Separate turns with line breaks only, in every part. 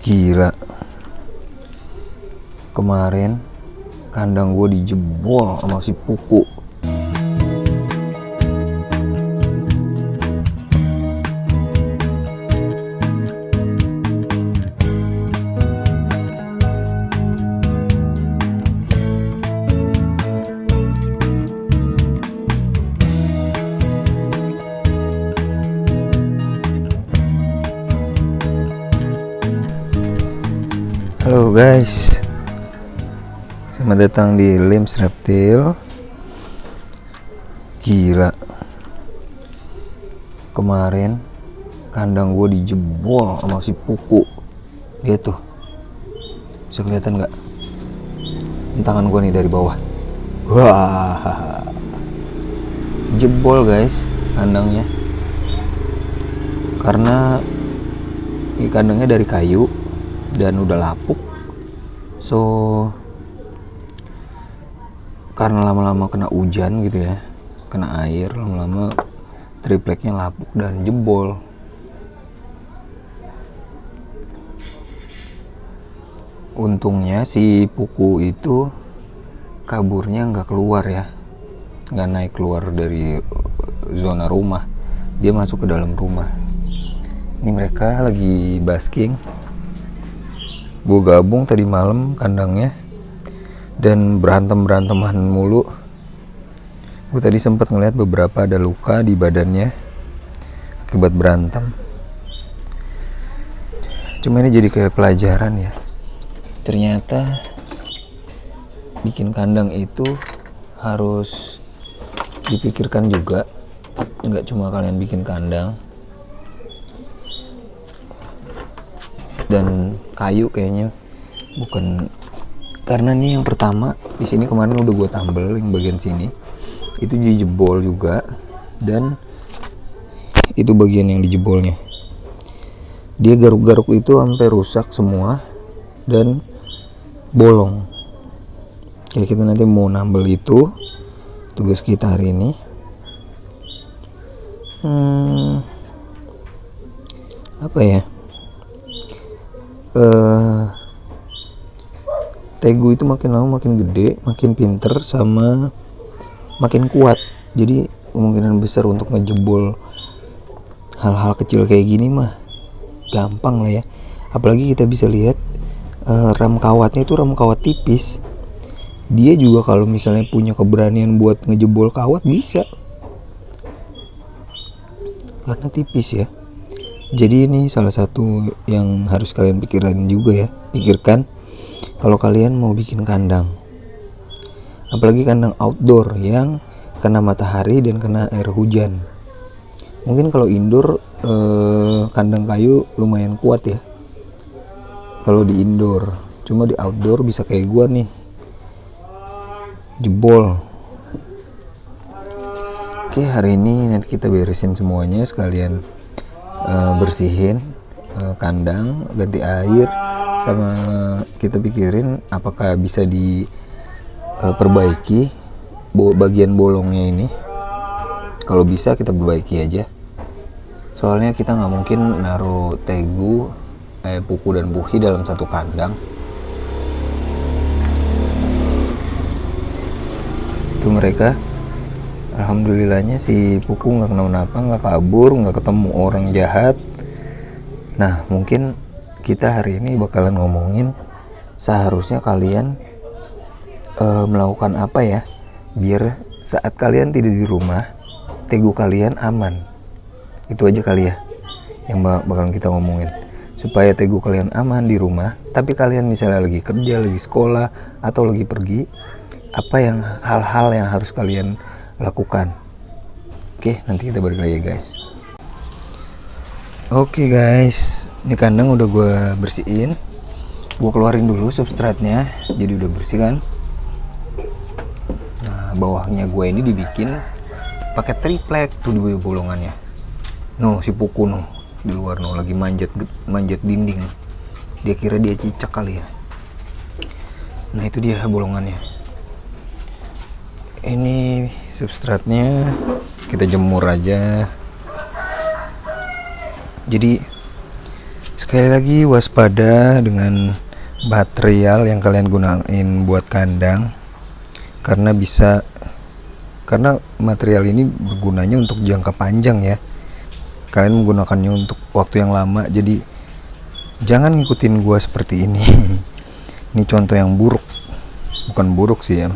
Gila, kemarin kandang gue dijebol sama si Puku. Halo guys, selamat datang di Lims Reptil. Gila, kemarin kandang gue dijebol sama si Puku. Lihat tuh, bisa kelihatan nggak? Tangan gue nih dari bawah. Wah, jebol guys kandangnya. Karena kandangnya dari kayu dan udah lapuk. So karena lama-lama kena hujan gitu ya, kena air, lama-lama tripleknya lapuk dan jebol. Untungnya si Puku itu kaburnya nggak keluar ya, nggak naik keluar dari zona rumah, dia masuk ke dalam rumah. Ini mereka lagi basking. Gue gabung tadi malam kandangnya dan beranteman mulu. Gue tadi sempat ngeliat beberapa ada luka di badannya akibat berantem. Cuma ini jadi kayak pelajaran ya. Ternyata bikin kandang itu harus dipikirkan juga. Nggak cuma kalian bikin kandang dan kayu kayaknya, bukan. Karena nih yang pertama di sini kemarin udah gue tambel yang bagian sini itu dijebol juga, dan itu bagian yang dijebolnya dia garuk-garuk itu sampai rusak semua dan bolong. Kayak kita nanti mau nambel itu, tugas kita hari ini. Apa ya? Tegu itu makin lama makin gede, makin pinter, sama makin kuat. Jadi kemungkinan besar untuk ngejebol hal-hal kecil kayak gini mah gampang lah ya. Apalagi kita bisa lihat ram kawatnya itu ram kawat tipis. Dia juga kalau misalnya punya keberanian buat ngejebol kawat bisa, karena tipis ya. Jadi ini salah satu yang harus kalian pikirkan kalau kalian mau bikin kandang. Apalagi kandang outdoor yang kena matahari dan kena air hujan. Mungkin kalau indoor kandang kayu lumayan kuat ya kalau di indoor. Cuma di outdoor bisa kayak gua nih, jebol. Oke, hari ini nanti kita beresin semuanya sekalian. Bersihin kandang, ganti air, sama kita pikirin apakah bisa diperbaiki bagian bolongnya ini. Kalau bisa kita perbaiki aja, soalnya kita nggak mungkin naruh tegu, Puku dan Puhi dalam satu kandang. Itu mereka. Alhamdulillahnya si Puku nggak kenapa-napa, nggak kabur, nggak ketemu orang jahat. Nah, mungkin kita hari ini bakalan ngomongin seharusnya kalian melakukan apa ya biar saat kalian tidak di rumah tegu kalian aman. Itu aja kali ya yang bakalan kita ngomongin, supaya tegu kalian aman di rumah. Tapi kalian misalnya lagi kerja, lagi sekolah, atau lagi pergi, apa yang hal-hal yang harus kalian lakukan. Oke, nanti kita balik lagi guys. Oke guys, ini kandang udah gue bersihin. Gue keluarin dulu substratnya, jadi udah bersih kan. Nah, bawahnya gue ini dibikin pakai triplek tuh di bolongannya. No, si Puku no di luar no lagi manjat dinding. Dia kira dia cicak kali ya. Nah, itu dia bolongannya. Ini substratnya kita jemur aja. Jadi Sekali lagi waspada dengan material yang kalian gunain buat kandang, karena material ini bergunanya untuk jangka panjang ya. Kalian menggunakannya untuk waktu yang lama, jadi jangan ngikutin gua seperti ini. Ini contoh yang buruk, bukan buruk sih ya.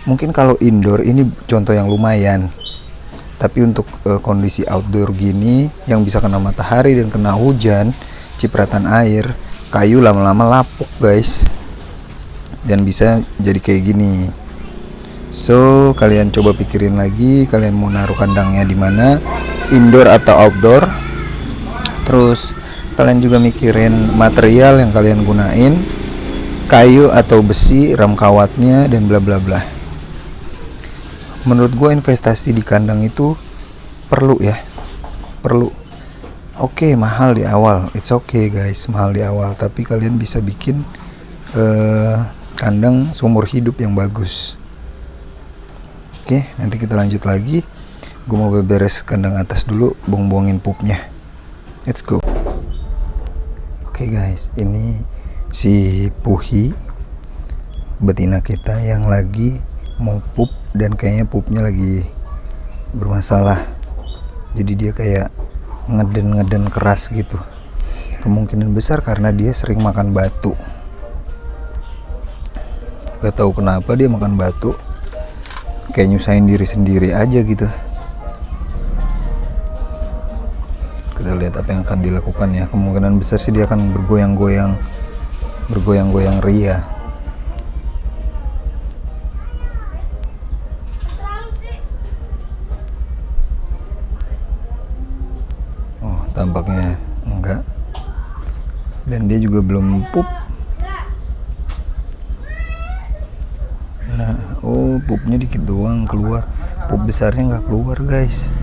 Mungkin kalau indoor ini contoh yang lumayan, tapi untuk kondisi outdoor gini yang bisa kena matahari dan kena hujan, cipratan air, kayu lama-lama lapuk guys, dan bisa jadi kayak gini. So kalian coba pikirin lagi, kalian mau naruh kandangnya di mana, indoor atau outdoor. Terus kalian juga mikirin material yang kalian gunain, kayu atau besi, ram kawatnya, dan bla bla bla. Menurut gue investasi di kandang itu perlu ya, perlu. Oke, mahal di awal, it's okay guys, mahal di awal, tapi kalian bisa bikin kandang seumur hidup yang bagus. Oke, nanti kita lanjut lagi. Gue mau beres kandang atas dulu, buang-buangin pupnya. Let's go. Oke guys, ini si Puhi, betina kita yang lagi mau pup, dan kayaknya pupnya lagi bermasalah. Jadi dia kayak ngeden keras gitu. Kemungkinan besar karena dia sering makan batu. Gak tahu kenapa dia makan batu, kayak nyusahin diri sendiri aja gitu. Kita lihat apa yang akan dilakukan ya. Kemungkinan besar sih dia akan bergoyang-goyang ria. Tampaknya enggak, dan dia juga belum pup. Nah, pupnya dikit doang keluar, pup besarnya nggak keluar guys.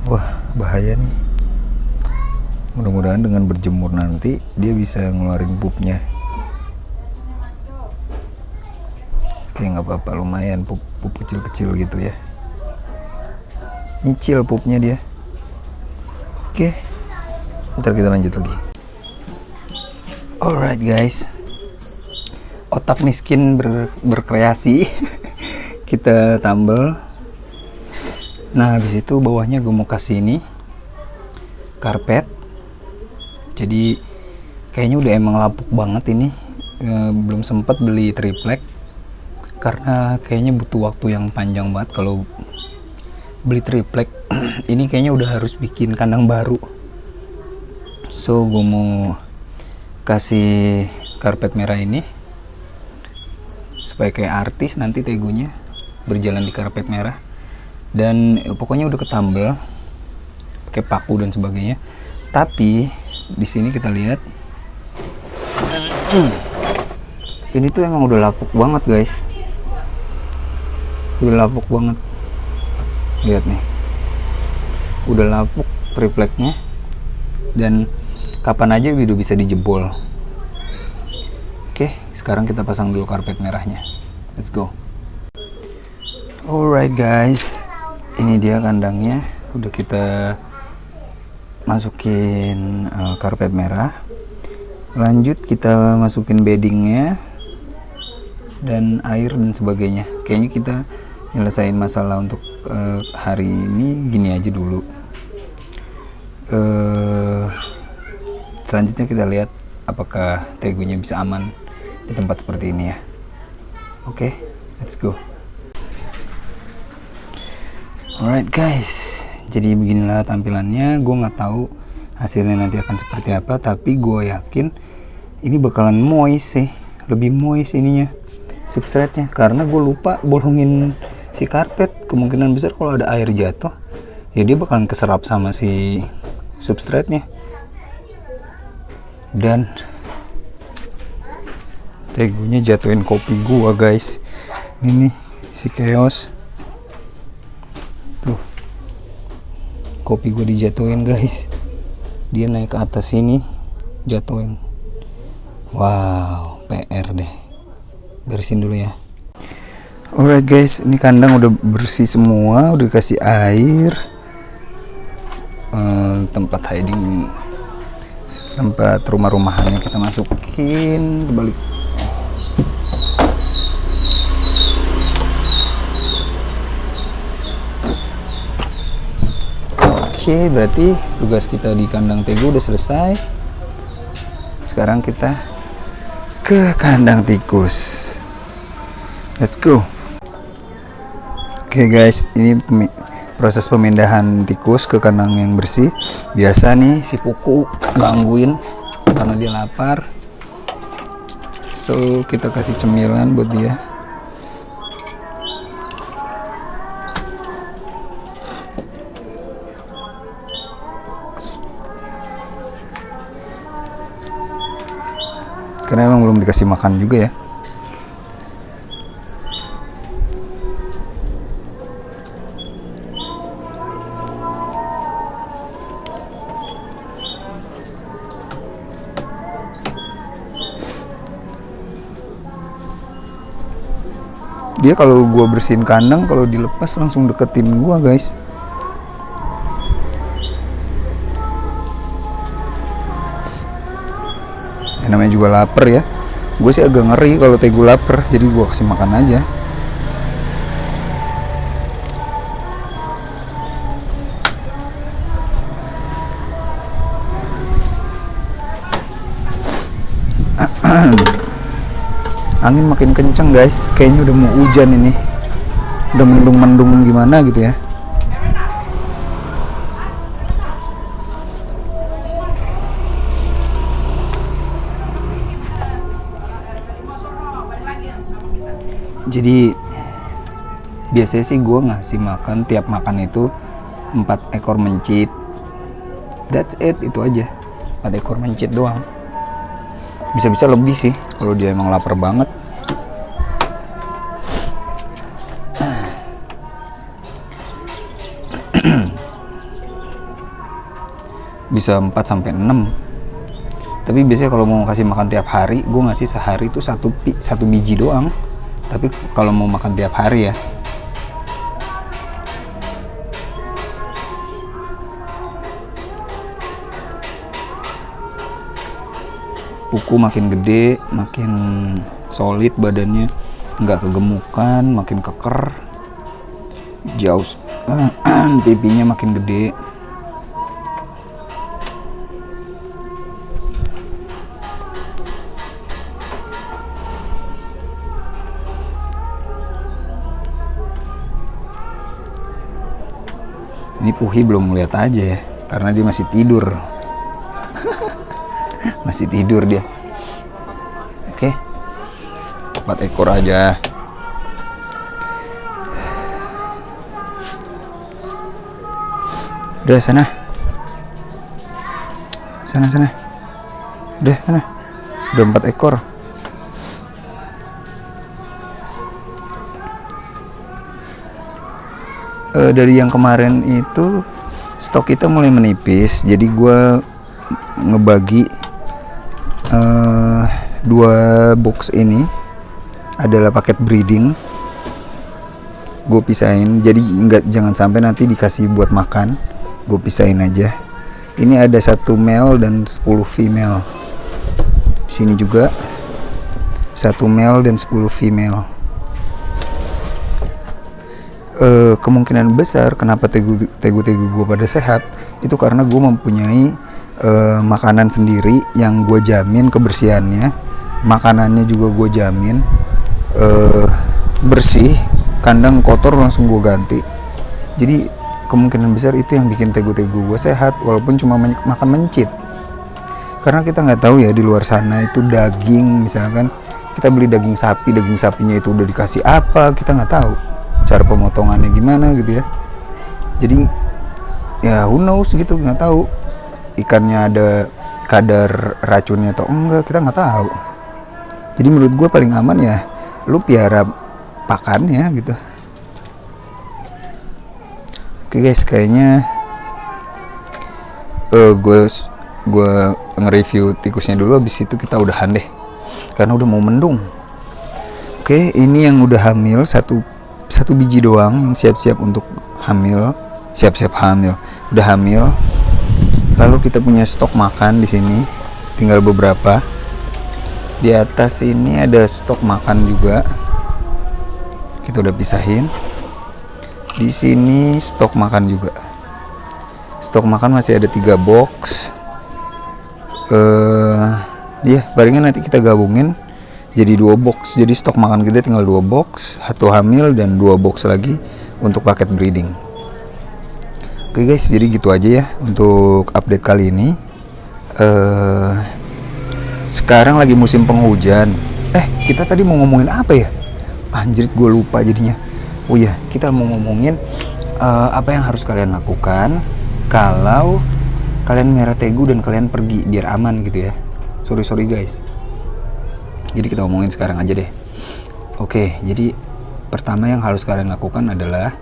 Wah, bahaya nih. Mudah-mudahan dengan berjemur nanti dia bisa ngeluarin pupnya. Oke, nggak apa-apa, lumayan pup kecil-kecil gitu ya. Nyicil pupnya dia. Oke, ntar kita lanjut lagi. Alright guys, otak miskin berkreasi. Kita tambal. Nah, habis itu bawahnya gue mau kasih ini karpet. Jadi kayaknya udah emang lapuk banget ini. Belum sempat beli triplek karena kayaknya butuh waktu yang panjang banget kalau beli triplek. Ini kayaknya udah harus bikin kandang baru. So gue mau kasih karpet merah ini supaya kayak artis nanti tegunya berjalan di karpet merah. Dan pokoknya udah ketambel pakai paku dan sebagainya. Tapi di sini kita lihat ini tuh emang udah lapuk banget guys, udah lapuk banget. Lihat nih, udah lapuk tripleknya, dan kapan aja udah bisa dijebol. Oke, sekarang kita pasang dulu karpet merahnya. Let's go. Alright guys, ini dia kandangnya, udah kita masukin karpet merah. Lanjut kita masukin beddingnya dan air dan sebagainya. Kayaknya kita nyelesain masalah untuk hari ini gini aja dulu. Selanjutnya kita lihat apakah tegunya bisa aman di tempat seperti ini ya. Oke, let's go. Alright guys, jadi beginilah tampilannya. Gue nggak tahu hasilnya nanti akan seperti apa, tapi gue yakin ini bakalan moist sih, lebih moist ininya, substratenya, karena gue lupa bolongin si karpet. Kemungkinan besar kalau ada air jatuh ya dia bakalan keserap sama si substratenya. Dan tegunya jatuhin kopi gua guys. Ini nih si chaos tuh, kopi gua dijatuhin guys. Dia naik ke atas sini jatuhin. Wow, PR deh. Beresin dulu ya. Alright guys, ini kandang udah bersih semua, udah kasih air. Tempat hiding tempat rumah-rumahannya kita masukin ke balik. Oke, berarti tugas kita di kandang Tegu udah selesai. Sekarang kita ke kandang tikus. Let's go. Oke guys, ini proses pemindahan tikus ke kandang yang bersih. Biasa nih si Puku gangguin karena dia lapar. So kita kasih cemilan buat dia. Karena emang belum dikasih makan juga ya. Dia kalau gua bersihin kandang, kalau dilepas langsung deketin gua guys. Namanya juga lapar ya. Gue sih agak ngeri kalau Tegu lapar, jadi gue kasih makan aja. Angin makin kenceng guys, kayaknya udah mau hujan ini. Udah mendung-mendung gimana gitu ya. Jadi biasanya sih gue ngasih makan, tiap makan itu 4 ekor mencit. That's it, itu aja. 4 ekor mencit doang. Bisa-bisa lebih sih kalau dia emang lapar banget. Bisa 4 sampai 6. Tapi biasanya kalau mau kasih makan tiap hari, gue ngasih sehari itu satu biji doang. Tapi kalau mau makan tiap hari ya. Puku makin gede, makin solid badannya, nggak kegemukan, makin keker. Jauh, pipinya makin gede. Ini Puhi belum ngeliat aja ya, karena dia masih tidur. Masih tidur dia. Oke, 4 ekor aja. Udah sana. Sana. Udah sana. Udah 4 ekor. Dari yang kemarin itu stok kita mulai menipis, jadi gue ngebagi 2 box ini adalah paket breeding. Gue pisahin, jadi jangan sampai nanti dikasih buat makan. Gue pisahin aja. Ini ada 1 male dan 10 female. Di sini juga 1 male dan 10 female. Kemungkinan besar kenapa tegu gue pada sehat itu karena gue mempunyai makanan sendiri yang gue jamin kebersihannya, makanannya juga gue jamin bersih, kandang kotor langsung gue ganti. Jadi kemungkinan besar itu yang bikin tegu gue sehat walaupun cuma makan mencit. Karena kita nggak tahu ya di luar sana itu daging, misalkan kita beli daging sapinya itu udah dikasih apa, kita nggak tahu cara pemotongannya gimana gitu ya. Jadi ya who knows gitu, nggak tahu ikannya ada kadar racunnya atau enggak, kita nggak tahu. Jadi menurut gue paling aman ya lu piara pakannya gitu. Oke guys, kayaknya gue nge-review tikusnya dulu, habis itu kita udahan deh karena udah mau mendung. Oke, ini yang udah hamil satu biji doang yang siap-siap untuk hamil, udah hamil. Lalu kita punya stok makan di sini tinggal beberapa. Di atas ini ada stok makan juga, kita udah pisahin. Di sini stok makan juga. Stok makan masih ada 3 box. Ya palingan nanti kita gabungin jadi 2 box. Jadi stok makan kita tinggal 2 box, 1 hamil dan 2 box lagi untuk paket breeding. Oke guys, jadi gitu aja ya untuk update kali ini. Sekarang lagi musim penghujan. Kita tadi mau ngomongin apa ya? Anjir, gue lupa jadinya. Oh iya, kita mau ngomongin apa yang harus kalian lakukan kalau kalian merah tegu dan kalian pergi biar aman gitu ya. Sorry guys. Jadi kita ngomongin sekarang aja deh. Oke, jadi pertama yang harus kalian lakukan adalah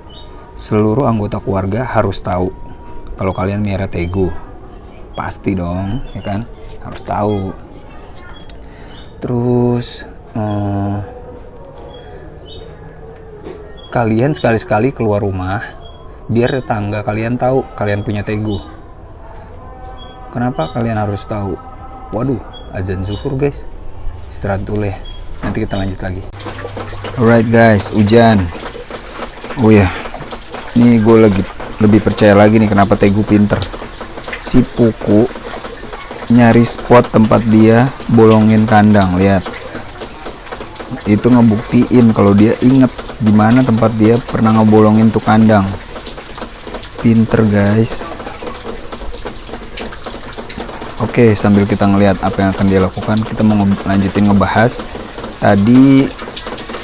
seluruh anggota keluarga harus tahu kalau kalian merah tegu. Pasti dong, ya kan? Harus tahu. Terus kalian sekali-sekali keluar rumah biar tetangga kalian tahu kalian punya tegu. Kenapa kalian harus tahu? Waduh, azan zuhur guys. Istirahat dulu ya. Nanti kita lanjut lagi. Alright guys, hujan. Oh ya, ini gue lagi lebih percaya lagi nih kenapa tegu pinter. Si Puku nyari spot tempat dia bolongin kandang. Lihat, itu ngebuktiin kalau dia inget di mana tempat dia pernah ngebolongin tuh kandang. Pinter guys. Oke, sambil kita ngelihat apa yang akan dia lakukan, kita mau lanjutin ngebahas. Tadi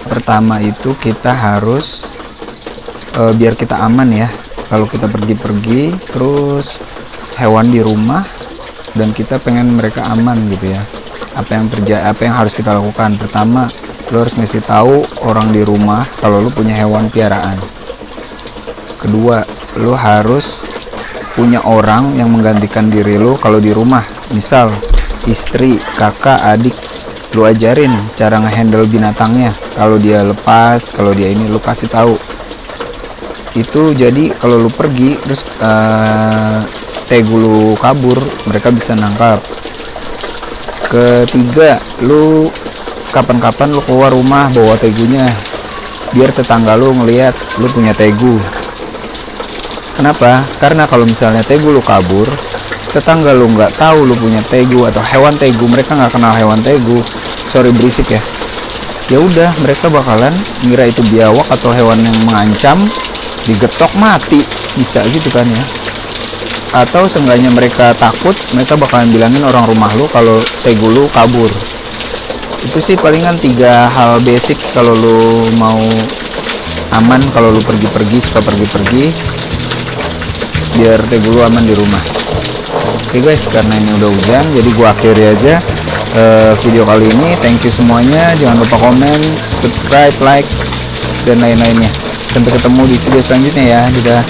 pertama itu kita harus biar kita aman ya. Kalau kita pergi-pergi terus hewan di rumah dan kita pengen mereka aman gitu ya, apa yang harus kita lakukan? Pertama, lo harus ngasih tahu orang di rumah kalau lo punya hewan piaraan. Kedua, lo harus punya orang yang menggantikan diri lo kalau di rumah, misal istri, kakak, adik. Lo ajarin cara ngehandle binatangnya. Kalau dia lepas, kalau dia ini, lo kasih tahu. Itu jadi kalau lo pergi terus tegu lu kabur, mereka bisa nangkap. Ketiga, lu kapan-kapan lu keluar rumah bawa tegunya biar tetangga lu ngelihat lu punya tegu. Kenapa? Karena kalau misalnya tegu lu kabur, tetangga lu nggak tahu lu punya tegu atau hewan tegu, mereka nggak kenal hewan tegu. Sorry berisik ya. Ya udah, mereka bakalan ngira itu biawak atau hewan yang mengancam, digetok mati, bisa gitu kan ya. Atau seenggaknya mereka takut, mereka bakalan bilangin orang rumah lu kalau tegu lu kabur. Itu sih palingan 3 hal basic kalau lu mau aman, kalau lu pergi-pergi, suka pergi-pergi, biar tegu lu aman di rumah. Oke guys, karena ini udah hujan, jadi gua akhiri aja video kali ini. Thank you semuanya, jangan lupa komen, subscribe, like, dan lain-lainnya. Sampai ketemu di video selanjutnya ya. Dadah.